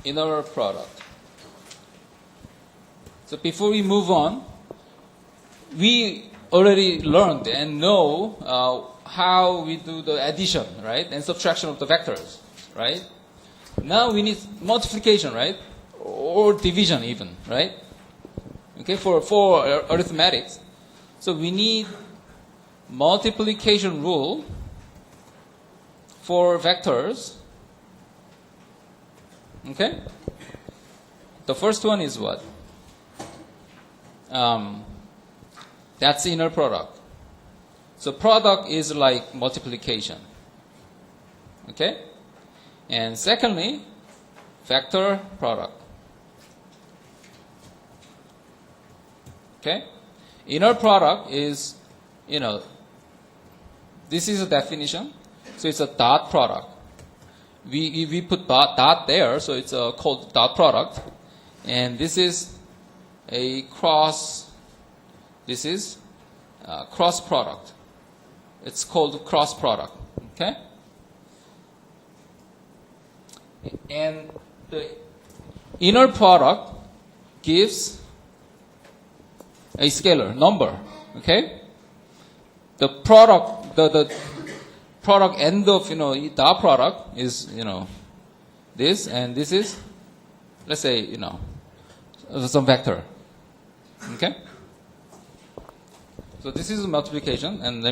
inner product. So before we move on, we already learned and know how we do the addition, right, and subtraction of the vectors, right? Now we need multiplication, right, or division even, right? Okay, for arithmetics. So we need multiplication rule for vectors. Okay? The first one is what? That's inner product. So product is like multiplication. Okay? And secondly, vector product. Okay? Inner product is, this is a definition. So it's a dot product. We put dot there, so it's called dot product. And this is a cross. This is cross product. It's called cross product. Okay? And the inner product gives a scalar number. Okay? The product, the product end of dot product is this, and this is, let's say some vector. Okay? So this is multiplication, and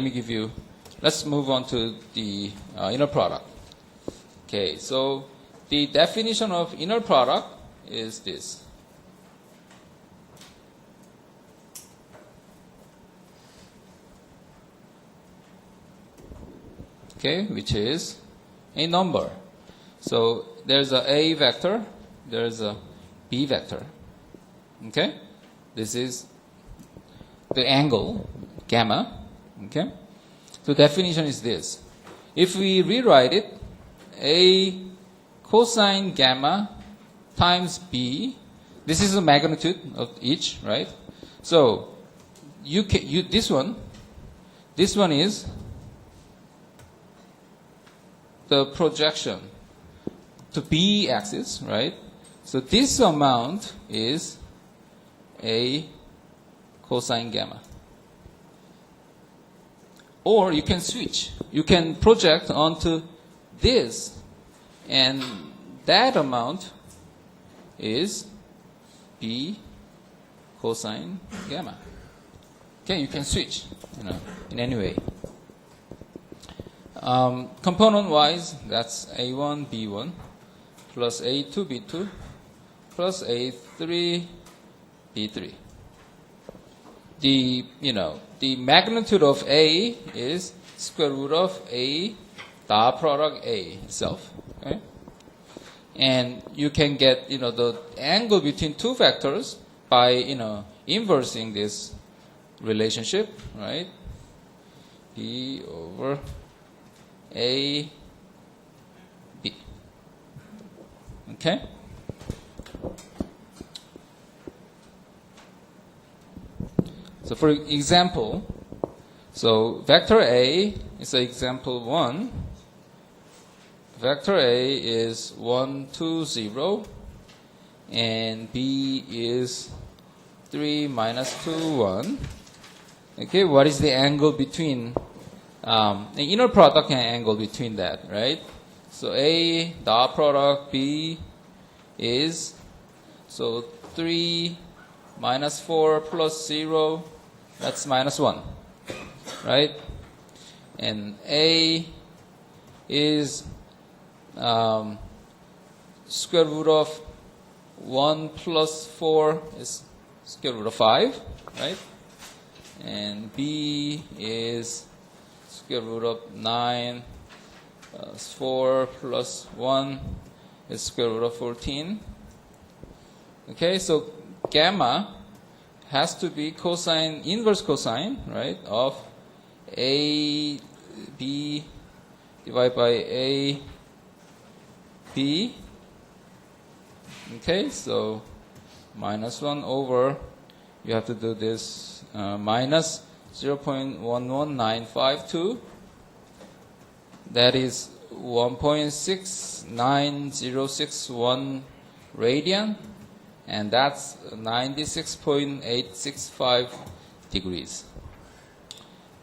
let's move on to the inner product. Okay, so the definition of inner product is this. Okay, which is a number. So there's a vector, there's a b vector. Okay, this is the angle, gamma. Okay, so definition is this. If we rewrite it, a cosine gamma times b, this is the magnitude of each, right? So this one is the projection to b axis, right? So this amount is a cosine gamma. Or you can switch. You can project onto this, and that amount is b cosine gamma. Okay, you can switch, in any way. Component-wise, that's A1, B1, plus A2, B2, plus A3, B3. The magnitude of A is square root of A dot product A itself. Okay? And you can get, the angle between two vectors by, inversing this relationship, right? B over A, B. Okay? So for example, vector A is example 1. Vector A is 1, 2, 0, and B is 3, minus 2, 1. Okay, what is the angle between the inner product and angle between that, right? So A dot product B is 3 minus 4 plus 0, that's minus 1, right? And A is square root of 1 plus 4 is square root of 5, right? And B is square root of 9 plus 4 plus 1 is square root of 14. Okay, so gamma has to be cosine, inverse cosine, right, of A, B divided by A, B. Okay, so minus 1 over, you have to do this, minus 0.11952. That is 1.69061 radian, and that's 96.865 degrees.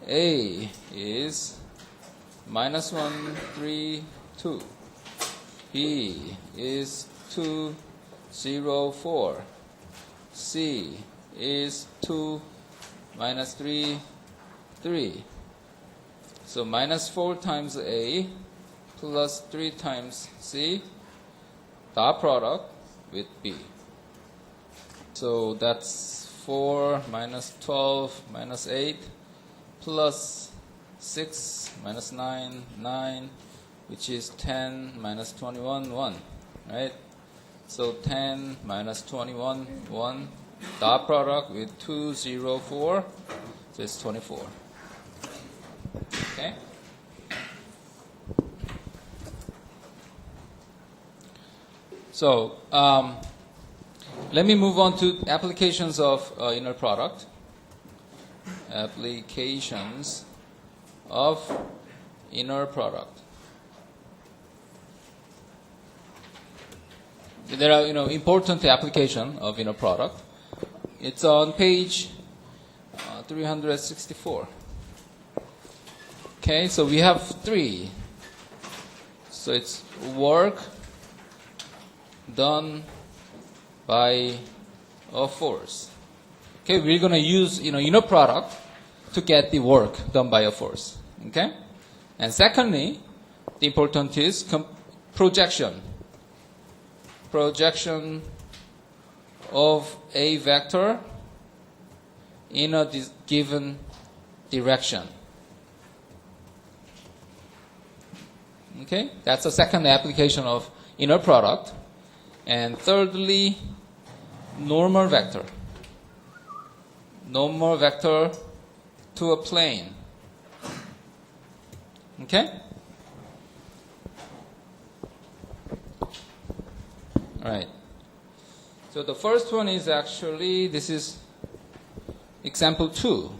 A is -132. B is 204. C is 2 minus 3, 3. So -4 times A plus 3 times C, dot product with B. So that's 4 minus 12 minus 8 plus 6 minus 9, 9, which is 10 minus 21, 1, right? So 10 minus 21, 1, dot product with 204, so it's 24. Okay? So let me move on to applications of inner product. Applications of inner product. There are, important application of inner product. It's on page 364. Okay, so we have 3. So it's work done by a force. Okay, we're going to use, inner product to get the work done by a force. Okay? And secondly, the important is projection. Projection of a vector in a given direction. Okay? That's the second application of inner product. And thirdly, normal vector. Normal vector to a plane. Okay? All right. So the first one is actually, this is example 2.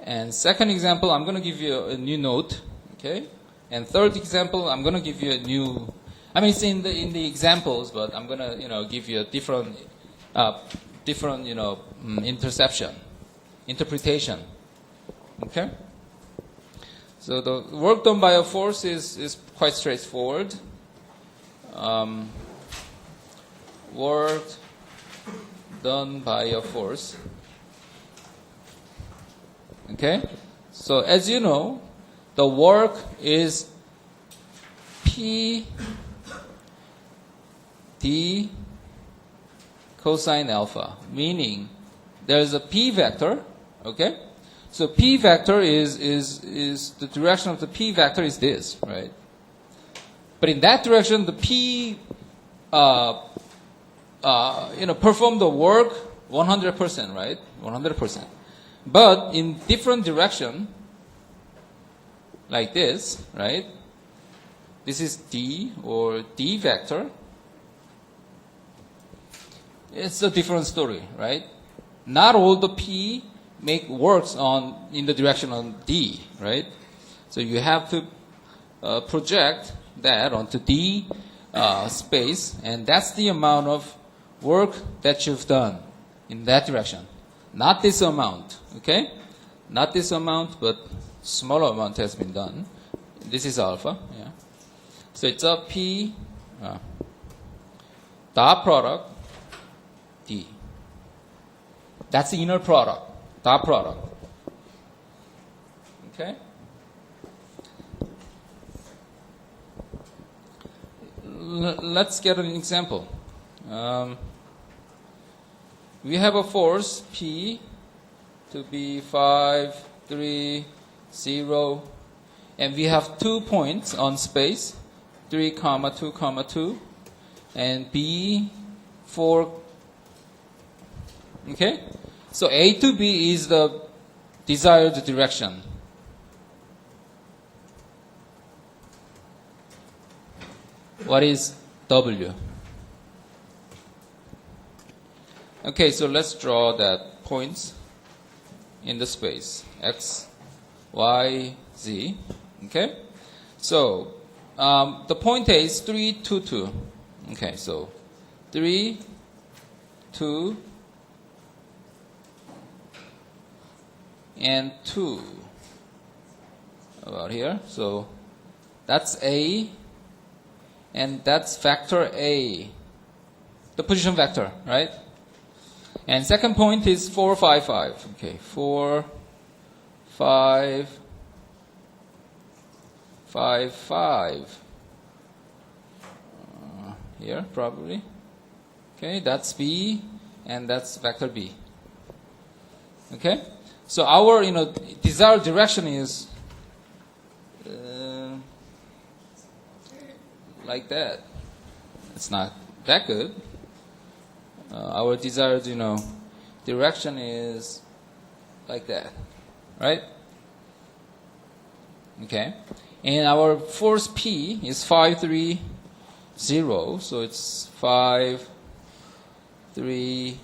And second example, I'm going to give you a new note. Okay? And third example, I'm going to give you a new, it's in the examples, but I'm going to, give you a different, interpretation. Okay? So the work done by a force is quite straightforward. Work done by a force. Okay? So as you know, the work is P d cosine alpha, meaning there's a P vector, okay? So P vector is the direction of the P vector is this, right? But in that direction, the P, perform the work 100%, right? 100%. But in different direction, like this, right? This is D or D vector. It's a different story, right? Not all the P works in the direction of D, right? So you have to project that onto D space, and that's the amount of work that you've done in that direction. Not this amount, okay? Not this amount, but smaller amount has been done. This is alpha, yeah. So it's a P dot product D. That's the inner product, dot product. Okay? Let's get an example. We have a force P to be 5, 3, 0, and we have 2 points on space, 3, 2, 2, and B, 4. Okay? So A to B is the desired direction. What is W? Okay, so let's draw that points in the space. X, Y, Z. Okay? So, the point A is 3, 2, 2. Okay, so 3, 2, and 2. About here. So that's A, and that's vector A, the position vector, right? And second point is 4, 5, 5. Okay, 4, 5, 5, 5. Here, probably. Okay, that's B, and that's vector B. Okay, so our desired direction is like that. It's not that good. Our desired direction is like that, right? Okay, and our force P is 5, 3, 0. So it's 5, 3,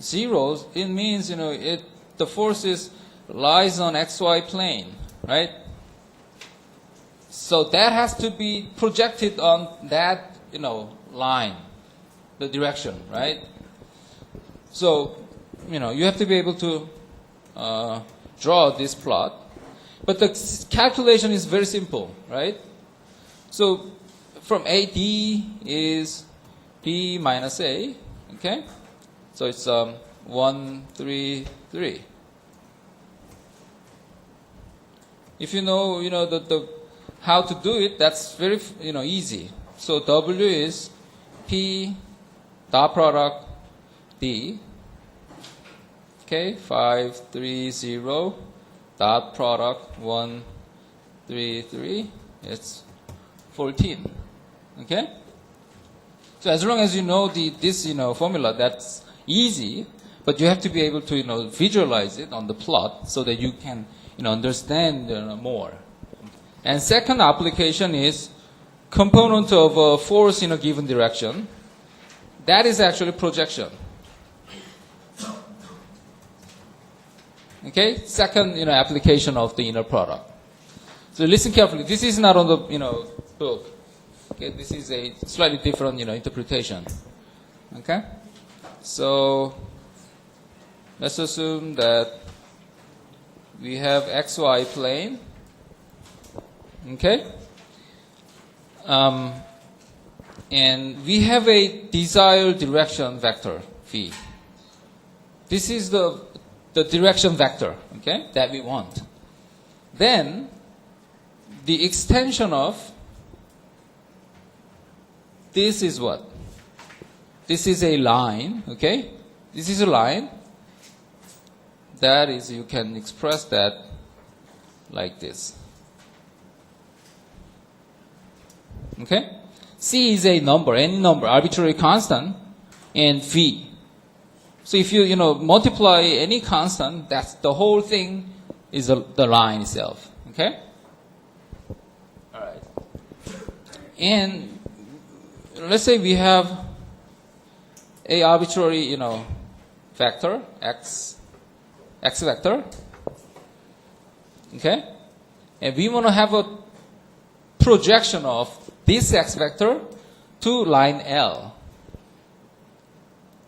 0. It means the force lies on XY plane, right? So that has to be projected on that line, the direction, right? So you have to be able to draw this plot, but the calculation is very simple, right? So from AD is B minus A, okay? So it's 1, 3, 3. If you know the how to do it, that's very easy. So W is P dot product D. Okay, 5, 3, 0 dot product 1, 3, 3. It's 14. Okay. So as long as you know this formula, that's easy. But you have to be able to visualize it on the plot so that you can understand more. And second application is component of a force in a given direction. That is actually projection. Okay, second application of the inner product. So listen carefully. This is not on the book. Okay, this is a slightly different interpretation. Okay, so let's assume that we have XY plane. Okay, and we have a desired direction vector V. This is the direction vector, okay, that we want. Then the extension of this is what? This is a line, okay? This is a line. That is, you can express that like this. Okay? C is a number, any number, arbitrary constant, and V. So if you multiply any constant, that's the whole thing is the line itself. Okay? All right. And let's say we have a arbitrary vector x vector. Okay? And we want to have a projection of this x vector to line L.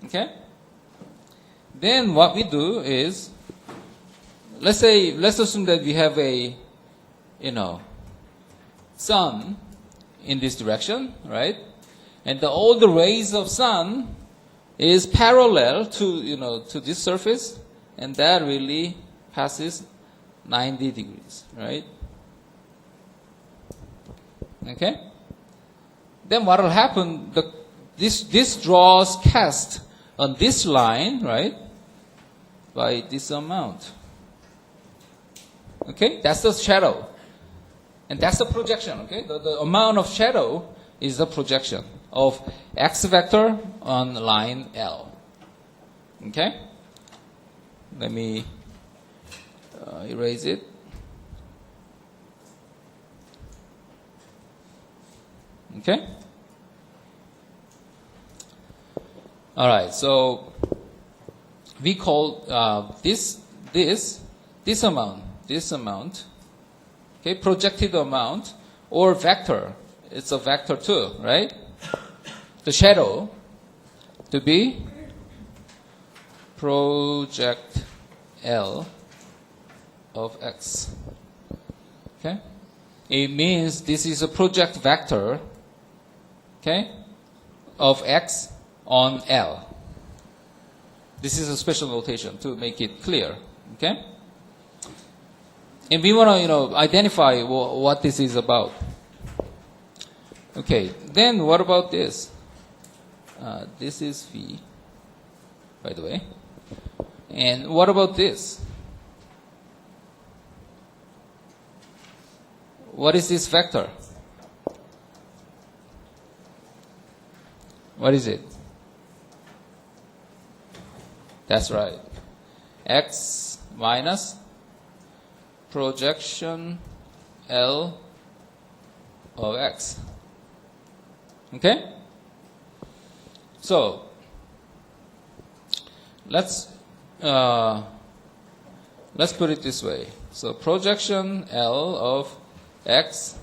Okay? Then what we do is, let's assume that we have a sun in this direction, right? And all the rays of sun is parallel to to this surface, and that really passes 90 degrees, right? Okay? Then what will happen? This draws cast on this line, right? By this amount. Okay? That's the shadow. And that's the projection, okay? The amount of shadow is the projection of x vector on line L. Okay? Let me erase it. Okay? All right, so we call this amount, Okay, projected amount or vector. It's a vector too, right? The shadow to be project L of X. Okay? It means this is a project vector, okay, of X on L. This is a special notation to make it clear, okay? And we want to, identify what this is about. Okay, then what about this? This is V, by the way. And what about this? What is this vector? What is it? That's right. X minus projection L of X. Okay? So, let's put it this way. So, projection L of X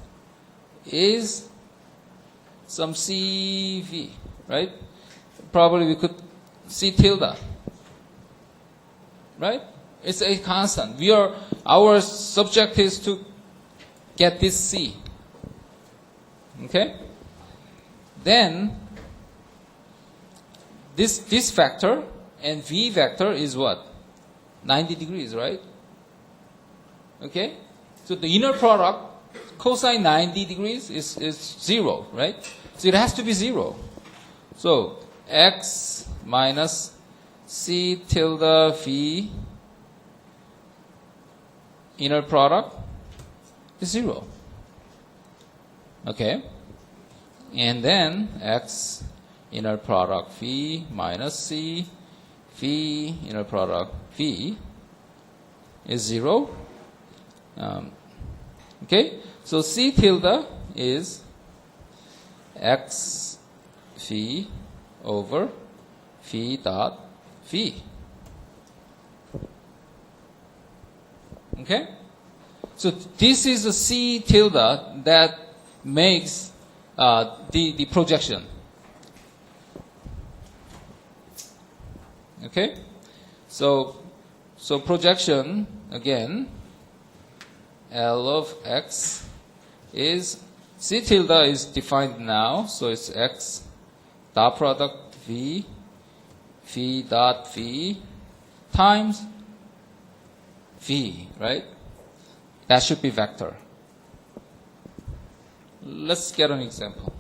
is some CV, right? Probably we could C tilde, right? It's a constant. Our subject is to get this C. Okay? Then, this vector and V vector is what? 90 degrees, right? Okay? So the inner product, cosine 90 degrees is 0, right? So it has to be 0. So X minus C tilde V inner product is 0. Okay? And then X inner product V minus C V inner product V is 0. Okay? So C tilde is X V over V dot V. Okay? So this is the C tilde that makes the projection. Okay? So projection, again, L of X is, C tilde is defined now, so it's X dot product V, V dot V times V, right? That should be vector. Let's get an example.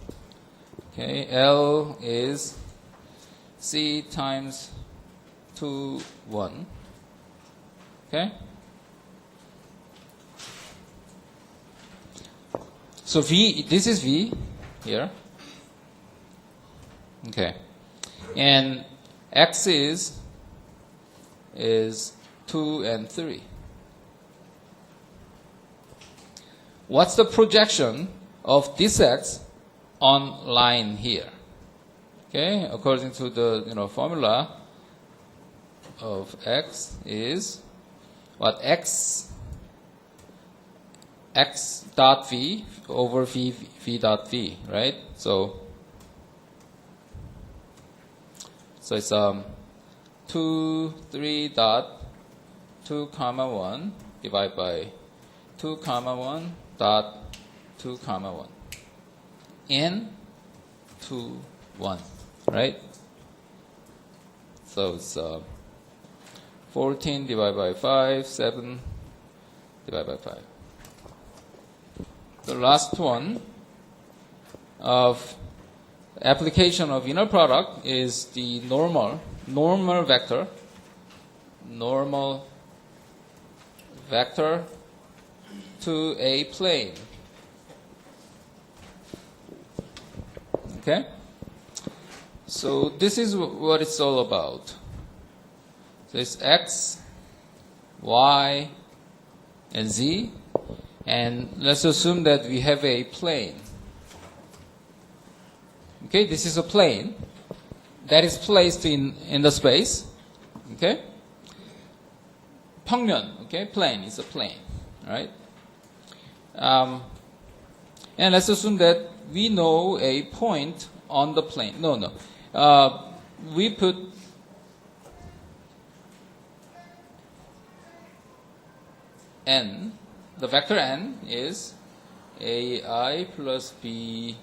Okay, L is C times 2, 1. Okay? So V, this is V here. Okay. And X is 2 and 3. What's the projection of this X on line here? Okay, according to the formula of X is what? X dot V over V dot V, right? So it's 2, 3 dot 2 comma 1 divided by 2 comma 1 dot 2 comma 1 and 2, 1, right? So it's 14 divided by 5, 7 divided by 5. The last one of application of inner product is the normal vector to a plane. Okay? So this is what it's all about. So it's X, Y, and Z. And let's assume that we have a plane. Okay, this is a plane that is placed in the space. Okay? 평면, okay? Plane is a plane, right? And let's assume that we know a point on the plane. No. We put n, the vector n is ai plus bj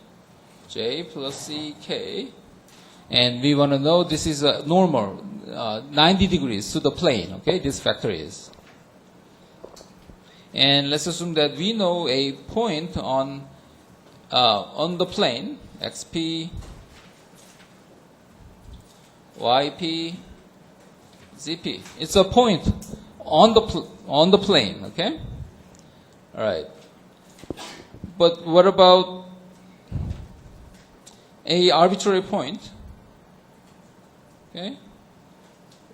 plus ck. And we want to know this is a normal, 90 degrees to the plane, okay? This vector is. And let's assume that we know a point on the plane, xp, yp, zp. It's a point on the plane, okay? All right. But what about a arbitrary point? Okay,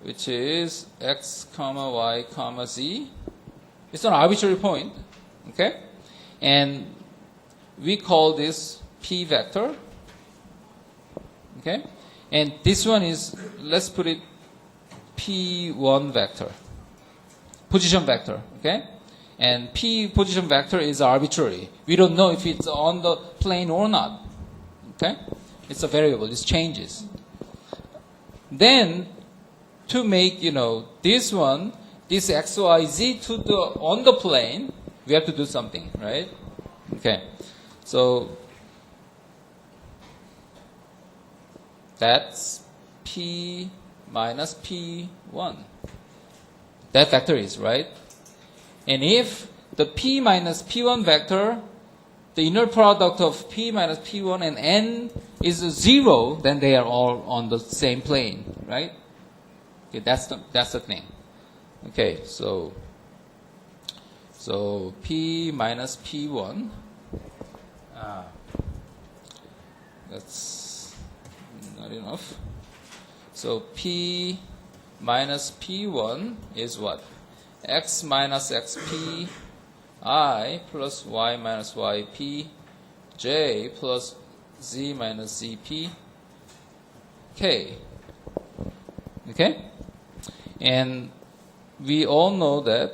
which is x comma y comma z. It's an arbitrary point, okay? And we call this p vector, okay? And this one is, let's put it p1 vector, position vector, okay? And p position vector is arbitrary. We don't know if it's on the plane or not, okay? It's a variable, it changes. Then, to make, this one, this x, y, z on the plane, we have to do something, right? Okay. So, that's p minus p1. That vector is, right? And if the p minus p1 vector, the inner product of p minus p1 and n is 0, then they are all on the same plane, right? Okay, that's the thing. Okay, so p minus p1, that's not enough. So p minus p1 is what? X minus xp I plus y minus yp j plus z minus zp k. Okay? And we all know that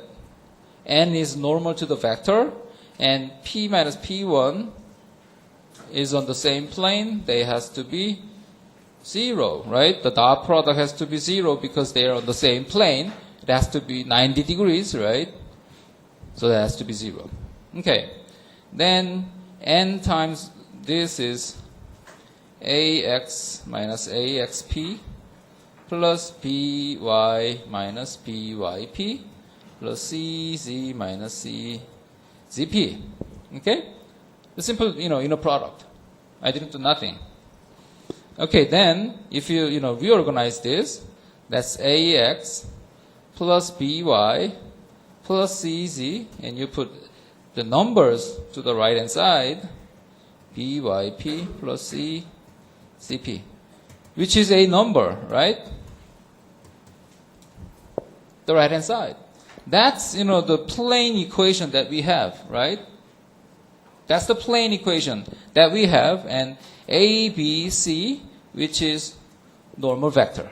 n is normal to the vector, and p minus p1 is on the same plane. They has to be 0, right? The dot product has to be 0 because they are on the same plane. It has to be 90 degrees, right? So that has to be 0. Okay. Then n times this is ax minus axp plus by minus byp plus cz minus czp. Okay? The simple, inner product. I didn't do nothing. Okay, then if you, reorganize this, that's ax plus by plus cz, and you put the numbers to the right hand side, byp plus cp, which is a number, right? The right hand side. That's, the plane equation that we have, right? That's the plane equation that we have, and a, b, c, which is normal vector.